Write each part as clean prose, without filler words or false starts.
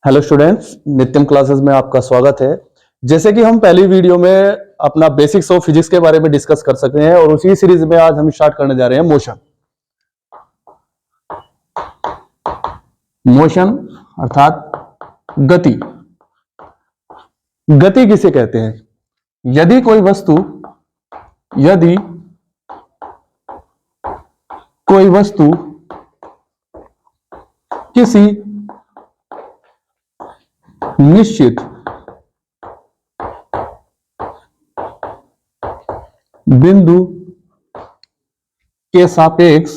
Hello students, नित्यम classes में आपका स्वागत है। जैसे कि हम पहली वीडियो में अपना बेसिक्स ऑफ फिजिक्स के बारे में डिस्कस कर सके हैं और उसी सीरीज में आज हम स्टार्ट करने जा रहे हैं मोशन। मोशन अर्थात गति। गति किसे कहते हैं? यदि कोई वस्तु किसी निश्चित बिंदु के सापेक्ष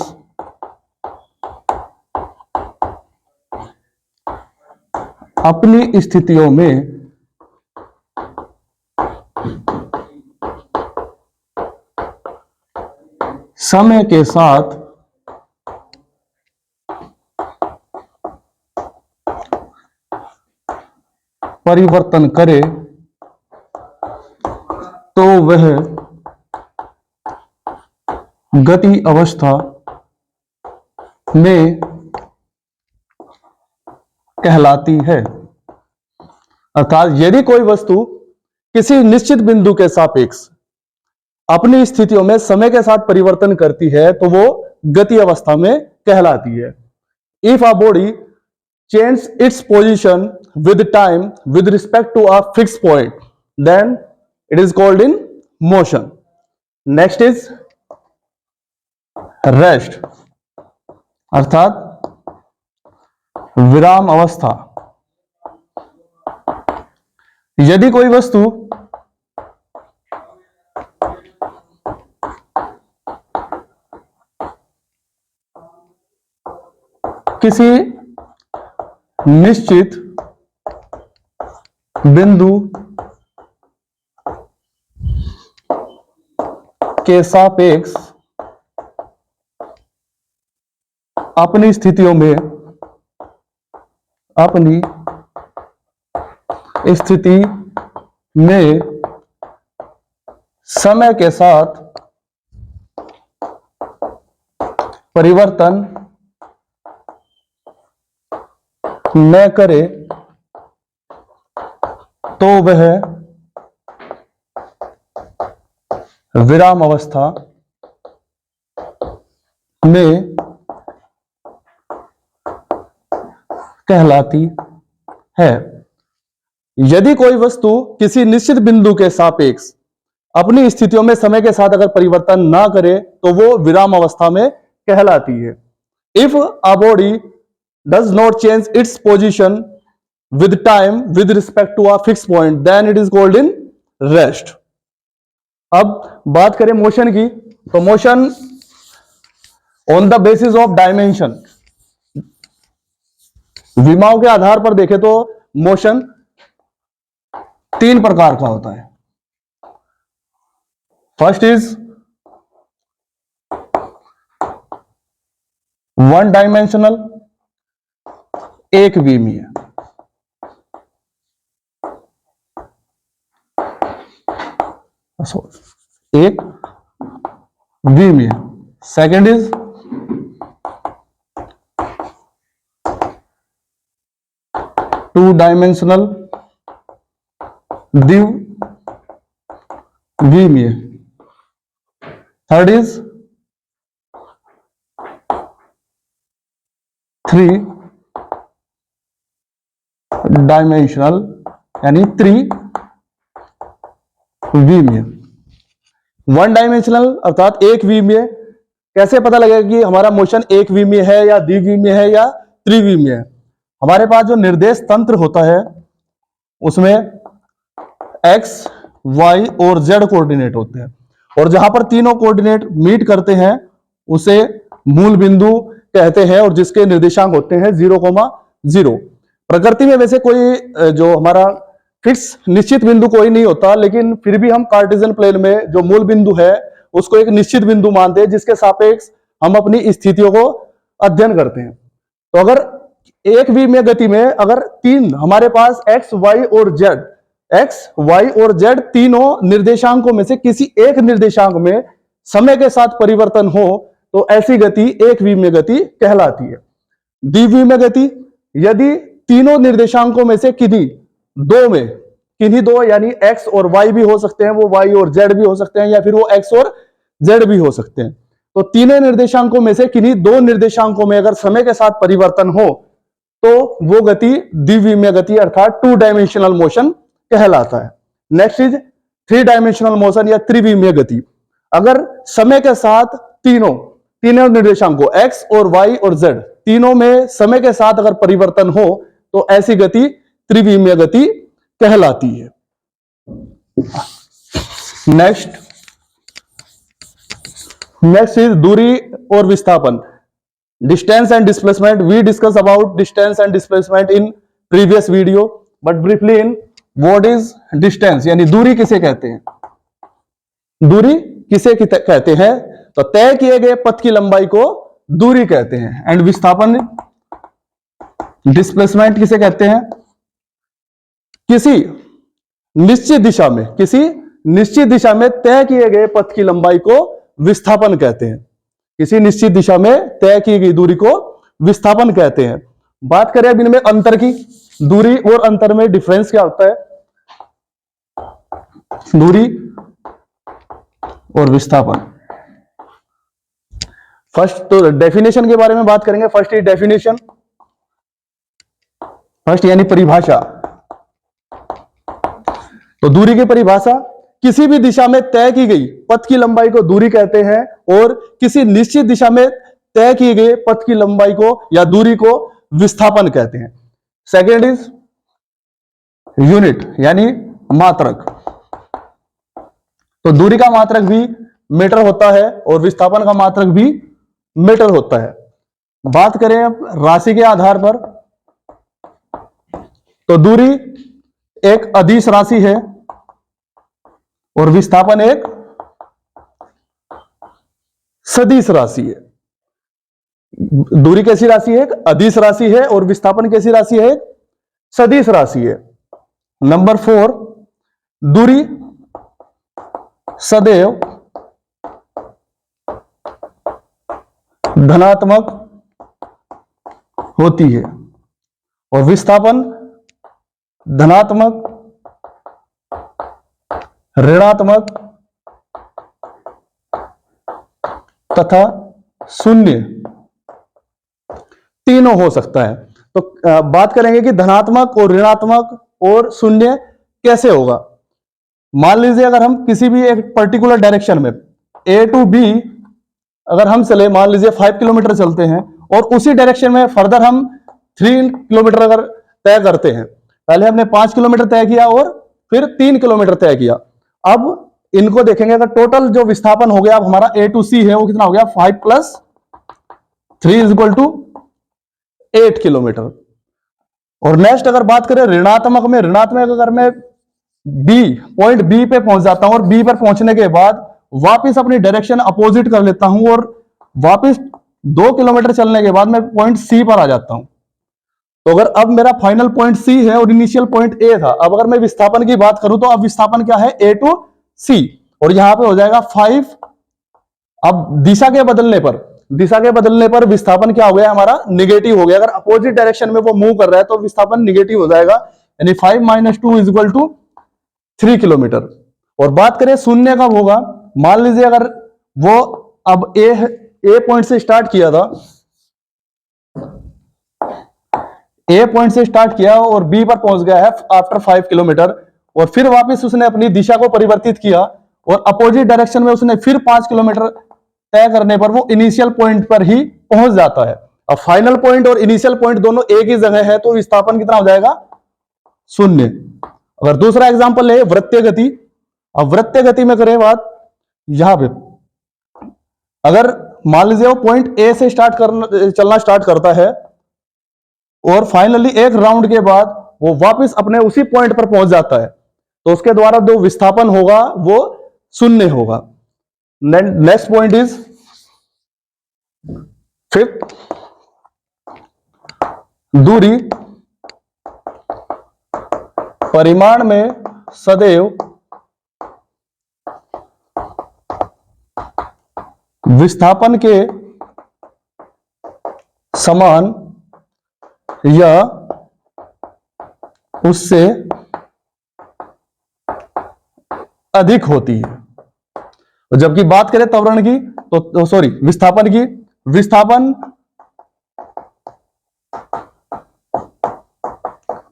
अपनी स्थितियों में समय के साथ परिवर्तन करे तो वह गति अवस्था में कहलाती है। अर्थात यदि कोई वस्तु किसी निश्चित बिंदु के सापेक्ष अपनी स्थितियों में समय के साथ परिवर्तन करती है तो वो गति अवस्था में कहलाती है। If a body change its position with time with respect to a fixed point, then it is called in motion. Next is rest अर्थात विराम अवस्था। यदि कोई वस्तु किसी निश्चित बिंदु के सापेक्ष अपनी स्थिति में समय के साथ परिवर्तन न करे तो वह विराम अवस्था में कहलाती है। यदि कोई वस्तु किसी निश्चित बिंदु के सापेक्ष अपनी स्थितियों में समय के साथ अगर परिवर्तन ना करे तो वो विराम अवस्था में कहलाती है। If a body does not change its position with time with respect to a fixed point, then it is called in rest. अब बात करें मोशन की, तो motion on the basis of dimension, विमाओं के आधार पर देखें तो मोशन तीन प्रकार का होता है। फर्स्ट इज वन डायमेंशनल, एक विमीय। एक विमीय। सेकंड इज टू डायमेंशनल, द्विविमीय। थर्ड इज थ्री डायमेंशनल यानी त्रिविमीय। वन डायमेंशनल अर्थात एक विमीय। कैसे पता लगेगा कि हमारा मोशन एक विमीय है या द्विविमीय है या त्रिविमीय है? हमारे पास जो निर्देश तंत्र होता है उसमें एक्स, वाई और जेड कोऑर्डिनेट होते हैं, और जहां पर तीनों कोऑर्डिनेट मीट करते हैं उसे मूल बिंदु कहते हैं और जिसके निर्देशांक होते हैं 0,0। प्रकृति में वैसे कोई जो हमारा फिक्स निश्चित बिंदु कोई नहीं होता, लेकिन फिर भी हम कार्टेशियन प्लेन में जो मूल बिंदु है उसको एक निश्चित बिंदु मानते हैं जिसके सापेक्ष हम अपनी स्थितियों को अध्ययन करते हैं। तो अगर एक विमीय गति में अगर तीन हमारे पास एक्स, वाई और जेड तीनों निर्देशांकों में से किसी एक निर्देशांक में समय के साथ परिवर्तन हो तो ऐसी गति एक विमीय गति कहलाती है। द्विविमीय गति, यदि तीनों निर्देशांकों में से किन्हीं दो यानी x और y भी हो सकते हैं, वो y और z भी हो सकते हैं, या फिर वो x और z भी हो सकते हैं। तो तीनों निर्देशांकों में से किन्हीं दो निर्देशांकों में अगर समय के साथ परिवर्तन हो तो वो गति द्विविमीय गति अर्थात 2 डायमेंशनल मोशन कहलाता है। नेक्स्ट इज 3 डायमेंशनल मोशन या त्रिविमीय गति। अगर समय के साथ तीनों निर्देशांकों x और y और z तीनों में समय के साथ अगर परिवर्तन हो तो ऐसी गति त्रिविमीय गति कहलाती है। नेक्स्ट इज दूरी और विस्थापन, distance and displacement. We discuss about distance and displacement in previous video, but briefly in what is distance, यानी दूरी किसे कहते हैं। दूरी किसे कहते हैं, तो तय किए गए पथ की लंबाई को दूरी कहते हैं। एंड विस्थापन डिस्प्लेसमेंट किसे कहते हैं, किसी निश्चित दिशा में तय किए गए पथ की लंबाई को विस्थापन कहते हैं। किसी निश्चित दिशा में तय की गई दूरी को विस्थापन कहते हैं। बात करें अब इनमें अंतर की, दूरी और अंतर में डिफरेंस क्या होता है। दूरी और विस्थापन, फर्स्ट तो डेफिनेशन के बारे में बात करेंगे। फर्स्ट इज डेफिनेशन, फर्स्ट यानी परिभाषा। तो दूरी की परिभाषा, किसी भी दिशा में तय की गई पथ की लंबाई को दूरी कहते हैं और किसी निश्चित दिशा में तय किए गए पथ की लंबाई को या दूरी को विस्थापन कहते हैं। सेकेंड इज यूनिट यानी मात्रक। तो दूरी का मात्रक भी मीटर होता है और विस्थापन का मात्रक भी मीटर होता है। बात करें अब राशि के आधार पर, तो दूरी एक अदिश राशि है और विस्थापन एक सदिश राशि है। दूरी कैसी राशि है, एक अदिश राशि है और विस्थापन कैसी राशि है, एक सदिश राशि है। नंबर 4, दूरी सदैव धनात्मक होती है और विस्थापन धनात्मक, ऋणात्मक तथा शून्य तीनों हो सकता है। तो बात करेंगे कि धनात्मक और ऋणात्मक और शून्य कैसे होगा। मान लीजिए अगर हम किसी भी एक पर्टिकुलर डायरेक्शन में A to B अगर हम चले, मान लीजिए 5 किलोमीटर चलते हैं और उसी डायरेक्शन में फर्दर हम 3 किलोमीटर अगर तय करते हैं, पहले हमने 5 किलोमीटर तय किया और फिर 3 किलोमीटर तय किया। अब इनको देखेंगे अगर टोटल जो विस्थापन हो गया अब हमारा A to C है वो कितना हो गया, 5 + 3 = 8 किलोमीटर। और नेक्स्ट अगर बात करें ऋणात्मक में, ऋणात्मक अगर मैं पॉइंट बी पे पहुंच जाता हूं और बी पर पहुंचने के बाद वापस अपनी डायरेक्शन अपोजिट कर लेता हूं और वापस 2 किलोमीटर चलने के बाद मैं पॉइंट सी पर आ जाता हूं। तो अगर अब मेरा फाइनल पॉइंट सी है और इनिशियल पॉइंट ए था, अब अगर मैं विस्थापन की बात करूं तो अब विस्थापन क्या है, A to C, और यहां पे हो जाएगा 5। अब दिशा के बदलने पर विस्थापन क्या हो गया हमारा, निगेटिव हो गया। अगर अपोजिट डायरेक्शन में वो मूव कर रहा है तो विस्थापन निगेटिव हो जाएगा, यानी 5 - 2 = 3 किलोमीटर। और बात करें शून्य कब होगा, मान लीजिए अगर वो अब ए पॉइंट से स्टार्ट किया था, ए पॉइंट से स्टार्ट किया और बी पर पहुंच गया है आफ्टर 5 किलोमीटर, और फिर वापस उसने अपनी दिशा को परिवर्तित किया और अपोजिट डायरेक्शन में उसने फिर 5 किलोमीटर तय करने पर वो इनिशियल पॉइंट पर ही पहुंच जाता है। अब फाइनल पॉइंट और इनिशियल पॉइंट दोनों एक ही जगह है तो विस्थापन कितना हो जाएगा, 0। अगर दूसरा एग्जांपल है वृत्तीय गति। अब वृत्तीय गति में करें बात, यहां पे अगर मान लीजिए वो पॉइंट ए से चलना स्टार्ट करता है और फाइनली एक राउंड के बाद वो वापस अपने उसी पॉइंट पर पहुंच जाता है, तो उसके द्वारा जो विस्थापन होगा वो 0 होगा। नेक्स्ट पॉइंट इज 5th, दूरी परिमाण में सदैव विस्थापन के समान या उससे अधिक होती है। और जबकि बात करें त्वरण की तो सॉरी विस्थापन की, विस्थापन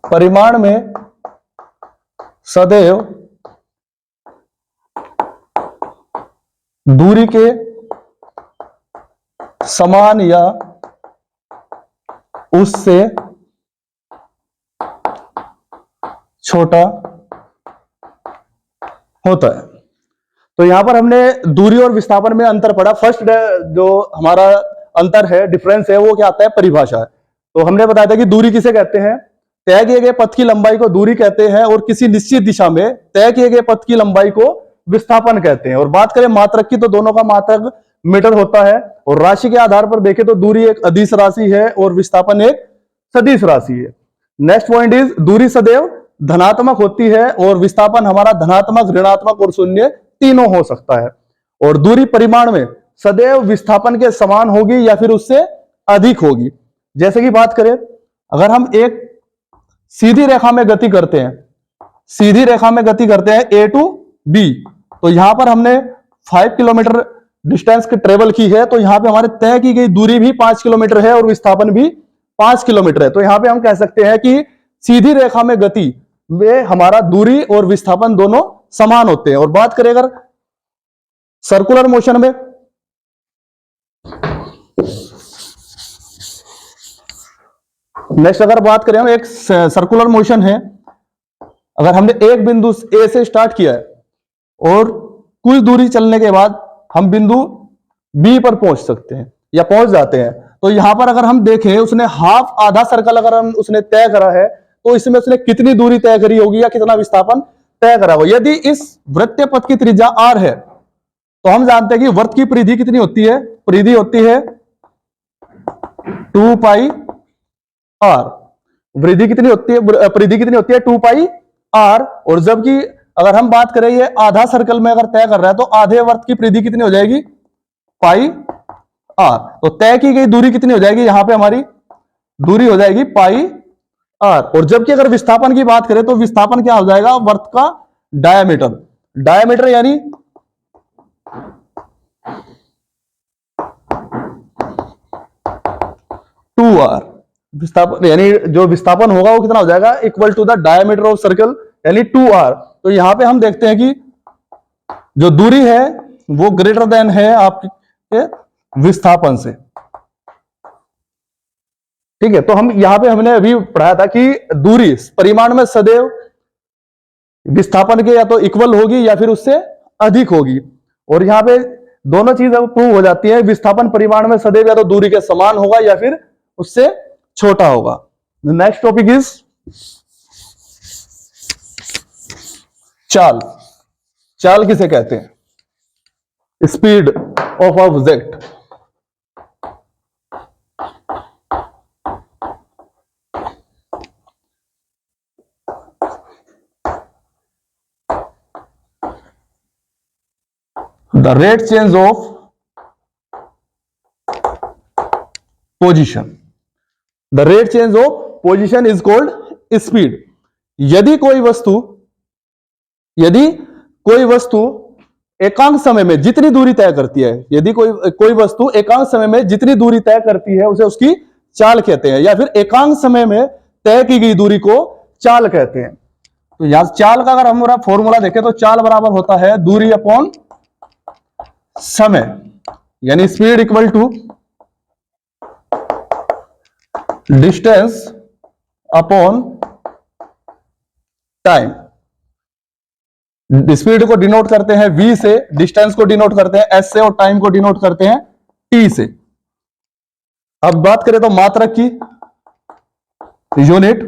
परिमाण में सदैव दूरी के समान या उससे छोटा होता है। तो यहां पर हमने दूरी और विस्थापन में अंतर पढ़ा। फर्स्ट जो हमारा अंतर है, डिफरेंस है, वो क्या आता है, परिभाषा है। तो हमने बताया था कि दूरी किसे कहते हैं, तय किए गए पथ की लंबाई को दूरी कहते हैं और किसी निश्चित दिशा में तय किए गए पथ की लंबाई को विस्थापन कहते हैं। और बात करें मात्रक की तो दोनों का मात्रक मीटर होता है। और राशि के आधार पर देखें तो दूरी एक अदिश राशि है और विस्थापन एक सदिश राशि है। नेक्स्ट पॉइंट इज दूरी सदैव धनात्मक होती है और विस्थापन हमारा धनात्मक, ऋणात्मक और शून्य तीनों हो सकता है। और दूरी परिमाण में सदैव विस्थापन के समान होगी या फिर उससे अधिक होगी। जैसे कि बात करें, अगर हम एक सीधी रेखा में गति करते हैं, सीधी रेखा में गति करते हैं ए टू बी, तो यहां पर हमने 5 किलोमीटर डिस्टेंस की ट्रेवल की है, तो यहां पे हमारे तय की गई दूरी भी 5 किलोमीटर है और विस्थापन भी 5 किलोमीटर है। तो यहां पे हम कह सकते हैं कि सीधी रेखा में गति में हमारा दूरी और विस्थापन दोनों समान होते हैं। और बात करें अगर सर्कुलर मोशन में, नेक्स्ट अगर बात करें हम, एक सर्कुलर मोशन है, अगर हमने एक बिंदु ए से स्टार्ट किया है और कुछ दूरी चलने के बाद हम बिंदु बी पर पहुंच सकते हैं या पहुंच जाते हैं, तो यहां पर अगर हम देखें उसने हाफ आधा सर्कल अगर हम उसने तय करा है, तो इसमें उसने कितनी दूरी तय करी होगी या कितना विस्थापन तय करा होगा। यदि इस वृत्तीय पथ की त्रिज्या r है तो हम जानते हैं कि वृत्त की परिधि कितनी होती है, परिधि होती है 2 पाई r। परिधि कितनी होती है, परिधि कितनी होती है 2 पाई r। और जबकि अगर हम बात करें ये आधा सर्कल में अगर तय कर रहा है तो आधे वृत्त की परिधि कितनी हो जाएगी, पाई r। तो तय की गई दूरी कितनी हो जाएगी, यहां पे हमारी दूरी हो जाएगी पाई r। और जबकि अगर विस्थापन की बात करें तो विस्थापन क्या हो जाएगा, वृत्त का डायमीटर, डायमीटर यानी 2r। विस्थापन यानी जो विस्थापन होगा वो कितना हो जाएगा, equal to the diameter of circle यानी 2r। तो यहां पे हम देखते हैं कि जो दूरी है वो ग्रेटर देन है आपके विस्थापन से। ठीक है, तो हम यहां पे हमने अभी पढ़ाया था कि दूरी परिमाण में सदैव विस्थापन के या तो इक्वल होगी या फिर उससे अधिक होगी। और यहां पे दोनों चीज अब प्रूव हो जाती है, विस्थापन परिमाण में सदैव या तो दूरी के समान होगा या फिर उससे छोटा होगा। नेक्स्ट टॉपिक इज चाल। चाल किसे कहते हैं, speed of object. The rate change of position. The rate change of position is called speed. यदि कोई वस्तु एकांक समय में जितनी दूरी तय करती है, यदि कोई वस्तु एकांक समय में जितनी दूरी तय करती है उसे उसकी चाल कहते हैं, या फिर एकांक समय में तय की गई दूरी को चाल कहते हैं। तो यहां चाल का अगर हमारा फॉर्मूला देखें तो चाल बराबर होता है दूरी अपॉन समय, यानी speed equal to distance upon time. Speed को डिनोट करते हैं v से, डिस्टेंस को डिनोट करते हैं s से और टाइम को डिनोट करते हैं t से। अब बात करें तो मात्रक की यूनिट,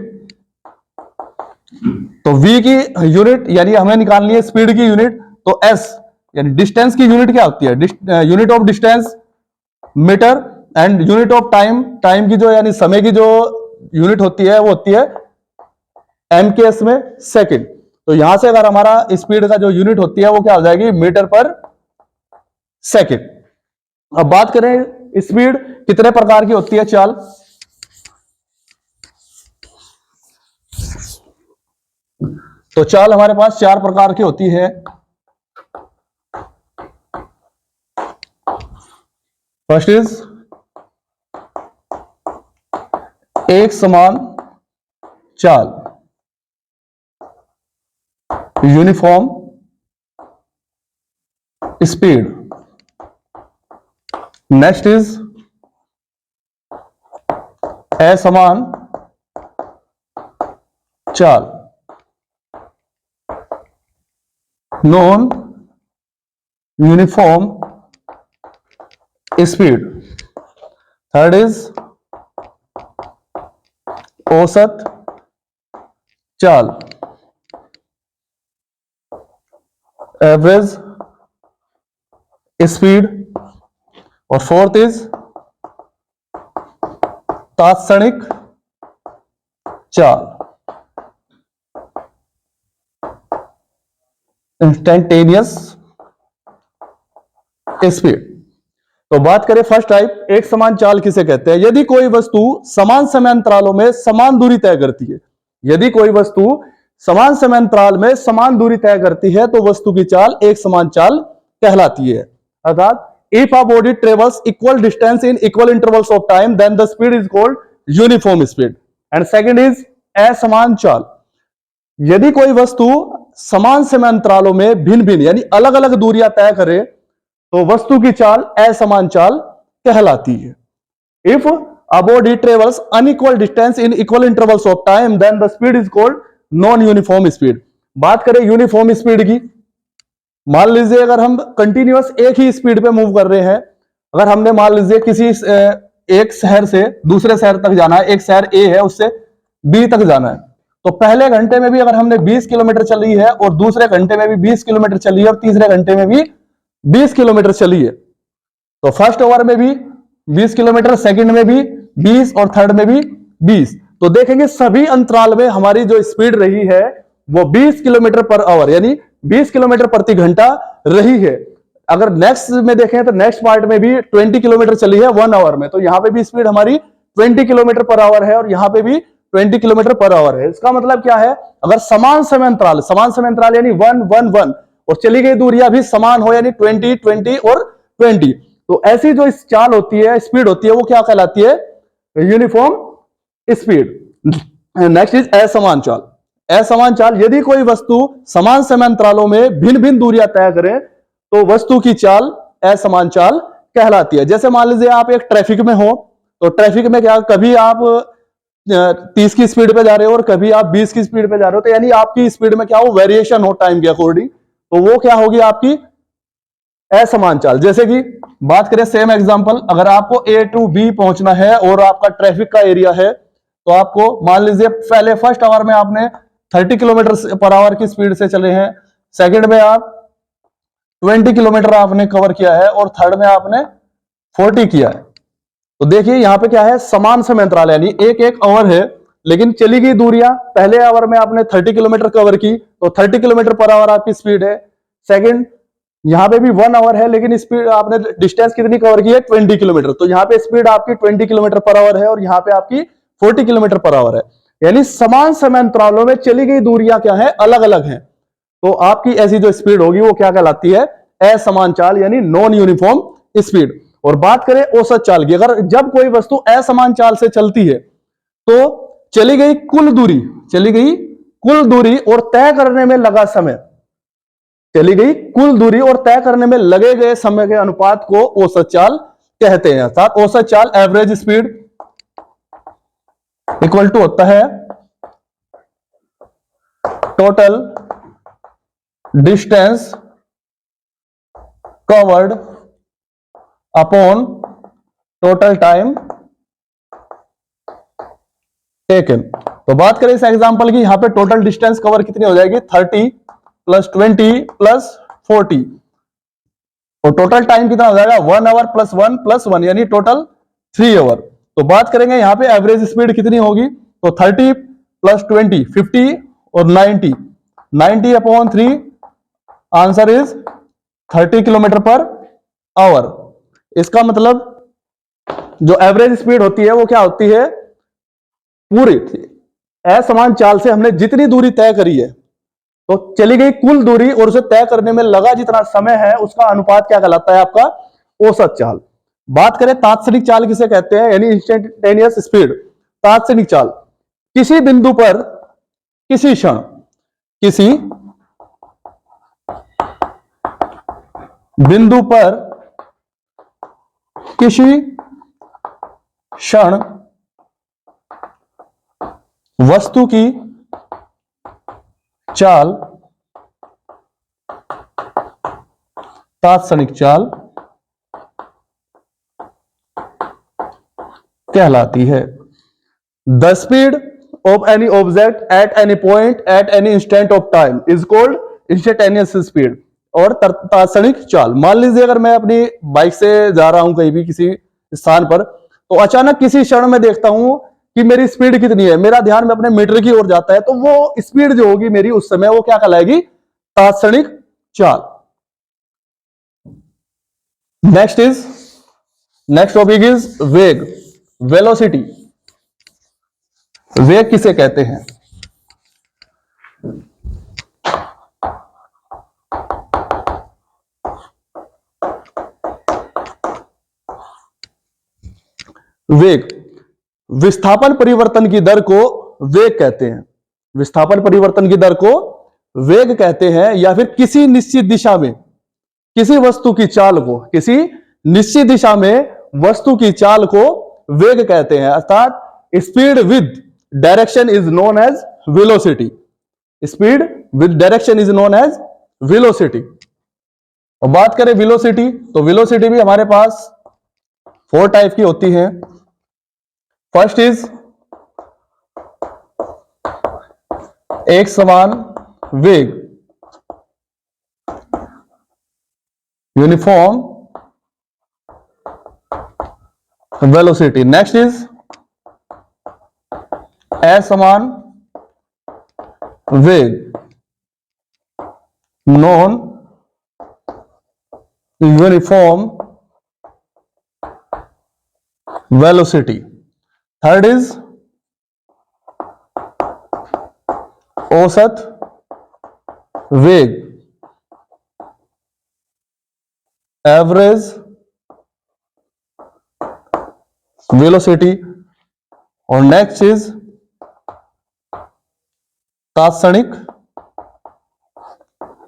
तो v की यूनिट यानी हमें निकालनी है स्पीड की यूनिट, तो s यानी डिस्टेंस की यूनिट क्या होती है, unit of distance metre, and unit of time, time की जो यानी समय की जो यूनिट होती है वो होती है mks में सेकंड। तो यहां से अगर हमारा स्पीड का जो यूनिट होती है वो क्या हो जाएगी, मीटर पर सेकंड। अब बात करें स्पीड कितने प्रकार की होती है चाल, तो चाल हमारे पास चार प्रकार की होती है। फर्स्ट इज एक समान चाल, यूनिफॉर्म स्पीड। नेक्स्ट इज असमान चाल, non uniform speed. Third is औसत चाल, एवरेज स्पीड। और फोर्थ इज तात्क्षणिक चाल, इंस्टेंटेनियस स्पीड। तो बात करें फर्स्ट टाइप, एक समान चाल किसे कहते हैं? यदि कोई वस्तु समान समय अंतरालों में समान दूरी तय करती है, यदि कोई वस्तु समान समय अंतराल में समान दूरी तय करती है तो वस्तु की चाल एक समान चाल कहलाती है। अर्थात if a body travels equal distance in equal intervals of time then the speed is called uniform speed. And second is असमान चाल, यदि कोई वस्तु समान समय अंतरालों में भिन्न भिन्न यानी अलग अलग दूरियां तय करे तो वस्तु की चाल असमान चाल कहलाती है। If a body travels unequal distance in equal intervals of time then the speed is called non uniform speed. बात करें यूनिफॉर्म स्पीड की, मान लीजिए अगर हम कंटिन्यूअस एक ही स्पीड पे मूव कर रहे हैं, अगर हमने मान लीजिए किसी एक शहर से दूसरे शहर तक जाना है, एक शहर ए है उससे बी तक जाना है, तो पहले घंटे में भी अगर हमने 20 किलोमीटर चली है और दूसरे घंटे में भी 20 किलोमीटर चली है और तीसरे घंटे में भी 20 किलोमीटर चली है, तो फर्स्ट आवर में भी 20 किलोमीटर, सेकंड में भी 20 और थर्ड में भी 20। तो देखेंगे सभी अंतराल में हमारी जो स्पीड रही है वो 20 किलोमीटर पर आवर यानी 20 किलोमीटर प्रति घंटा रही है। अगर नेक्स्ट में देखें तो नेक्स्ट पार्ट में भी 20 किलोमीटर चली है 1 आवर में, तो यहां पे भी स्पीड हमारी 20 किलोमीटर पर आवर है और यहां पे भी 20 किलोमीटर पर आवर है। इसका मतलब क्या है, अगर समान समय अंतराल यानी 1 1 1 और चली गई दूरियां भी समान हो यानी 20 20 और 20, तो ऐसी जो इस चाल होती है, स्पीड होती है, वो क्या कहलाती है? Uniform speed. नेक्स्ट इज असमान चाल। असमान चाल, यदि कोई वस्तु समान समय अंतरालों में भिन्न भिन्न दूरियां तय करे तो वस्तु की चाल असमान चाल कहलाती है। जैसे मान लीजिए आप एक ट्रैफिक में हो, तो ट्रैफिक में क्या कभी आप 30 की स्पीड पे जा रहे हो और कभी आप 20 की स्पीड पे जा रहे हो, तो यानी आपकी स्पीड में क्या हो, वेरिएशन हो टाइम के अकॉर्डिंग, तो वो क्या होगी आपकी असमान चाल। जैसे कि बात करें सेम एग्जांपल, अगर आपको ए टू बी पहुंचना है और आपका ट्रैफिक का एरिया है, तो आपको मान लीजिए पहले फर्स्ट आवर में आपने 30 किलोमीटर पर आवर की स्पीड से चले हैं, सेकंड में आप 20 किलोमीटर आपने कवर किया है और थर्ड में आपने 40 किया है। तो देखिए यहां पे क्या है, समान समय अंतराल यानी एक एक आवर है, लेकिन चली गई दूरियां, पहले आवर में आपने 30 किलोमीटर कवर की तो 30 किलोमीटर पर आवर आपकी स्पीड है। सेकंड यहां पे भी 1 आवर है लेकिन स्पीड आपने डिस्टेंस कितनी कवर की है, 20 किलोमीटर, तो यहां पे स्पीड आपकी 20 किलोमीटर पर आवर है और यहां पे आपकी 40 किलोमीटर पर आवर है। यानी समान समय अंतरालों में चली गई दूरियां क्या है, अलग अलग हैं। तो आपकी ऐसी जो स्पीड होगी वो क्या कहलाती है, असमान चाल यानी नॉन यूनिफॉर्म स्पीड। और बात करें औसत चाल की, अगर जब कोई वस्तु असमान चाल से चलती है तो चली गई कुल दूरी और तय करने में लगा समय, चली गई कुल दूरी और तय करने में लगे गए समय के अनुपात को औसत चाल कहते हैं। अर्थात औसत चाल एवरेज स्पीड इक्वल टू होता है total distance covered upon total time taken. तो बात करें इस एग्जांपल की, यहां पे टोटल डिस्टेंस कवर कितनी हो जाएगी, 30 प्लस 20 प्लस 40, और टोटल टाइम कितना हो जाएगा, 1 आवर प्लस 1 प्लस 1 यानी टोटल 3 आवर। तो बात करेंगे यहां पे एवरेज स्पीड कितनी होगी, तो 30 प्लस 20 50 और 90 upon 3, answer is 30 kilometre per hour. इसका मतलब जो एवरेज स्पीड होती है वो क्या होती है, पूरी असमान चाल से हमने जितनी दूरी तय करी है तो चली गई कुल दूरी और उसे तय करने में लगा जितना समय है उसका अनुपात क्या कहलाता है? आपका औसत चाल। बात करें तात्क्षणिक चाल किसे कहते हैं, यानी इंस्टेंटेनियस स्पीड। तात्क्षणिक चाल किसी बिंदु पर किसी क्षण, किसी बिंदु पर किसी क्षण वस्तु की चाल तात्क्षणिक चाल कहलाती है। The speed of any object at any point at any instant of time is called instantaneous speed और तात्क्षणिक चाल। मान लीजिए अगर मैं अपनी बाइक से जा रहा हूं कहीं भी किसी स्थान पर, तो अचानक किसी क्षण में देखता हूं कि मेरी स्पीड कितनी है, मेरा ध्यान में अपने मीटर की ओर जाता है, तो वो स्पीड जो होगी मेरी उस समय वो क्या कहलाएगी? तात्क्षणिक चाल। नेक्स्ट टॉपिक इज वेग, वेलोसिटी। वेग किसे कहते हैं? वेग विस्थापन परिवर्तन की दर को वेग कहते हैं। विस्थापन परिवर्तन की दर को वेग कहते हैं, या फिर किसी निश्चित दिशा में किसी वस्तु की चाल को, किसी निश्चित दिशा में वस्तु की चाल को वेग कहते हैं। अर्थात speed with direction is known as velocity. Speed with direction is known as velocity. और बात करें वेलोसिटी, तो वेलोसिटी भी हमारे पास 4 टाइप की होती है। फर्स्ट इज एक समान वेग, यूनिफॉर्म वेलोसिटी। नेक्स्ट इज असमान वेग, non uniform velocity. Third is औसत वेग, एवरेज वेलोसिटी। और नेक्स्ट इज तात्क्षणिक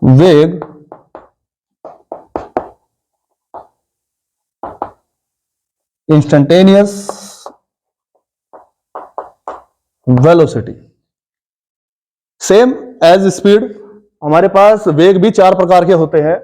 वेग, instantaneous velocity. Same as speed, हमारे पास वेग भी 4 प्रकार के होते हैं।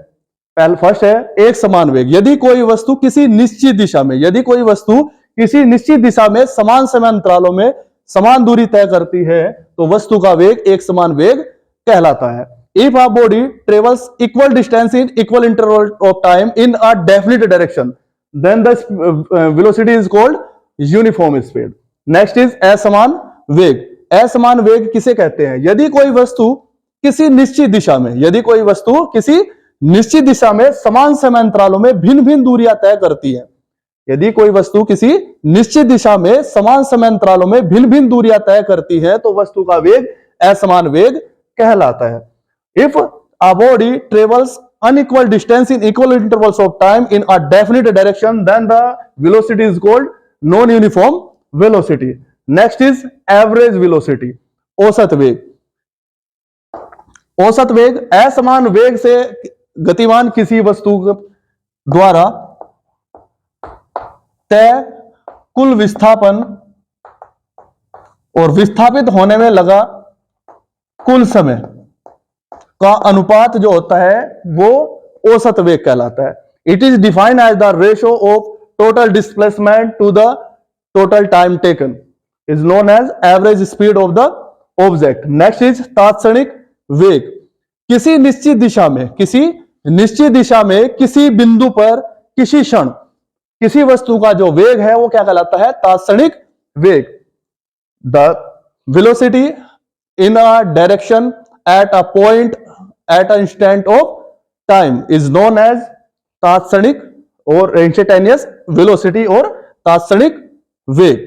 पहले फर्स्ट है एक समान वेग। यदि कोई वस्तु किसी निश्चित दिशा में, यदि कोई वस्तु किसी निश्चित दिशा में समान समय अंतरालों में समान दूरी तय करती है तो वस्तु का वेग एक समान वेग कहलाता है। If a body travels equal distance in equal interval of time in a definite direction then the velocity is called uniform speed. Next is असमान वेग। असमान वेग किसे कहते हैं? यदि कोई वस्तु किसी निश्चित दिशा में, यदि कोई वस्तु किसी निश्चित दिशा में समान समय अंतरालों में भिन्न भिन्न दूरियां तय करती है, यदि कोई वस्तु किसी निश्चित दिशा में समान समय अंतरालों में भिन्न भिन्न दूरियां तय करती है तो वस्तु का वेग असमान वेग कहलाता है। If a body travels unequal distance in equal intervals of time in a definite direction then the velocity is called non uniform velocity. Next is average velocity, औसत वेग। औसत वेग असमान वेग से गतिमान किसी वस्तु द्वारा तय कुल विस्थापन और विस्थापित होने में लगा कुल समय का अनुपात जो होता है वो औसत वेग कहलाता है। It is defined as the ratio of total displacement to the total time taken is known as average speed of the object. Next is तात्क्षणिक वेग। किसी निश्चित दिशा में, किसी निश्चित दिशा में किसी बिंदु पर किसी क्षण किसी वस्तु का जो वेग है वो क्या कहलाता है? तात्क्षणिक वेग। The velocity in a direction at a point at an instant of time is known as तात्क्षणिक और इंस्टेंटेनियस वेलोसिटी और तात्क्षणिक वेग।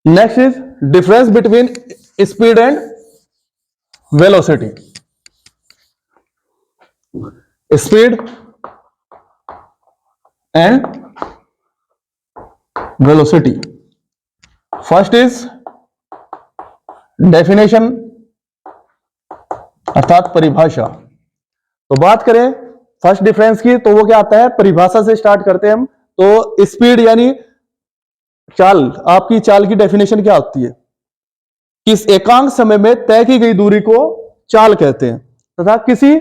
Next is difference between speed and velocity, speed and velocity. First is definition अर्थात परिभाषा। तो बात करें first difference की, तो वो क्या आता है, परिभाषा से स्टार्ट करते हैं हम। तो स्पीड यानी चाल, आपकी चाल की डेफिनेशन क्या होती है, किस एकांक समय में तय की गई दूरी को चाल कहते हैं, तथा किसी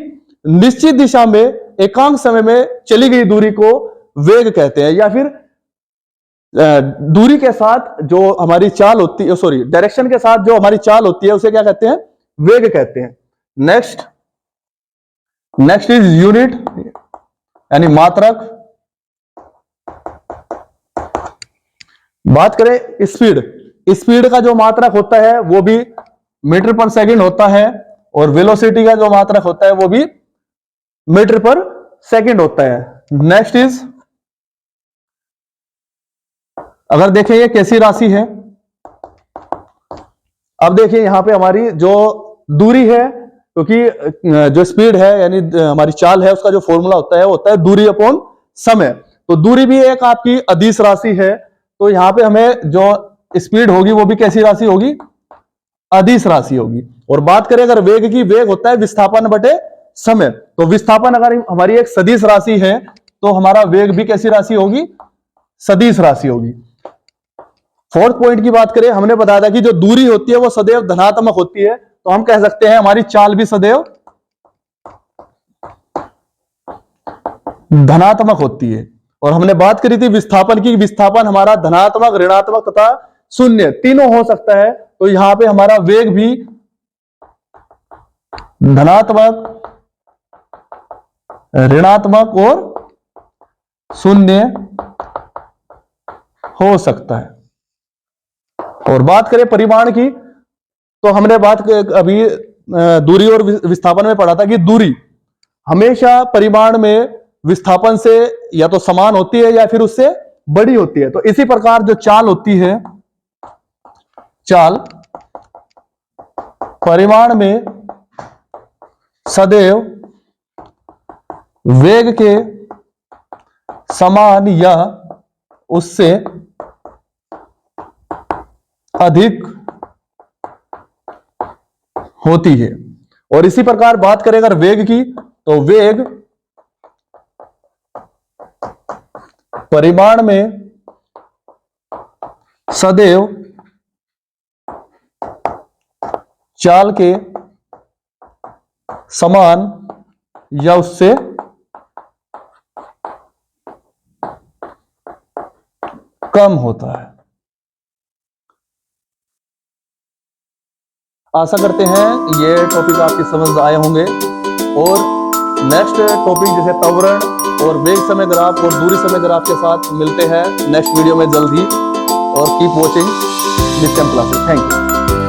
निश्चित दिशा में एकांक समय में चली गई दूरी को वेग कहते हैं, या फिर दूरी के साथ जो हमारी चाल होती है, सॉरी डायरेक्शन के साथ जो हमारी चाल होती है उसे क्या कहते हैं, वेग कहते हैं। नेक्स्ट इज यूनिट यानी मात्रक। बात करें स्पीड का जो मात्रक होता है वो भी मीटर पर सेकंड होता है, और वेलोसिटी का जो मात्रक होता है वो भी मीटर पर सेकंड होता है। नेक्स्ट इज, अगर देखें ये कैसी राशि है, अब देखिए यहां पे हमारी जो दूरी है, क्योंकि जो स्पीड है यानी हमारी चाल है उसका जो फॉर्मूला होता है दूरी अपॉन समय। तो दूरी भी एक आपकी अदिश राशि है, तो यहां पे हमें जो स्पीड होगी वो भी कैसी राशि होगी, अदिश राशि होगी। और बात करें अगर वेग की, वेग होता है विस्थापन बटे समय। तो विस्थापन अगर हमारी एक सदिश राशि है तो हमारा वेग भी कैसी राशि होगी, सदिश राशि होगी। फोर्थ पॉइंट की बात करें, हमने बताया था कि जो दूरी होती है वो सदैव धनात्मक होती है, तो हम कह सकते हैं हमारी चाल भी सदैव धनात्मक होती है। और हमने बात करी थी विस्थापन की, विस्थापन हमारा धनात्मक, ऋणात्मक तथा शून्य तीनों हो सकता है। तो यहां पे हमारा वेग भी धनात्मक, ऋणात्मक और शून्य हो सकता है। और बात करें परिमाण की, तो हमने बात अभी दूरी और विस्थापन में पढ़ा था कि दूरी हमेशा परिमाण में विस्थापन से या तो समान होती है या फिर उससे बड़ी होती है। तो इसी प्रकार जो चाल होती है, चाल परिमाण में सदैव वेग के समान या उससे अधिक होती है। और इसी प्रकार बात करें अगर वेग की, तो वेग परिमाण में सदैव चाल के समान या उससे कम होता है। आशा करते हैं ये टॉपिक आपकी समझ आए होंगे, और नेक्स्ट टॉपिक जैसे त्वरण और वेग समय ग्राफ और दूरी समय ग्राफ के साथ मिलते हैं नेक्स्ट वीडियो में जल्द ही। और कीप वॉचिंग नित्यम क्लासेस। Thank you.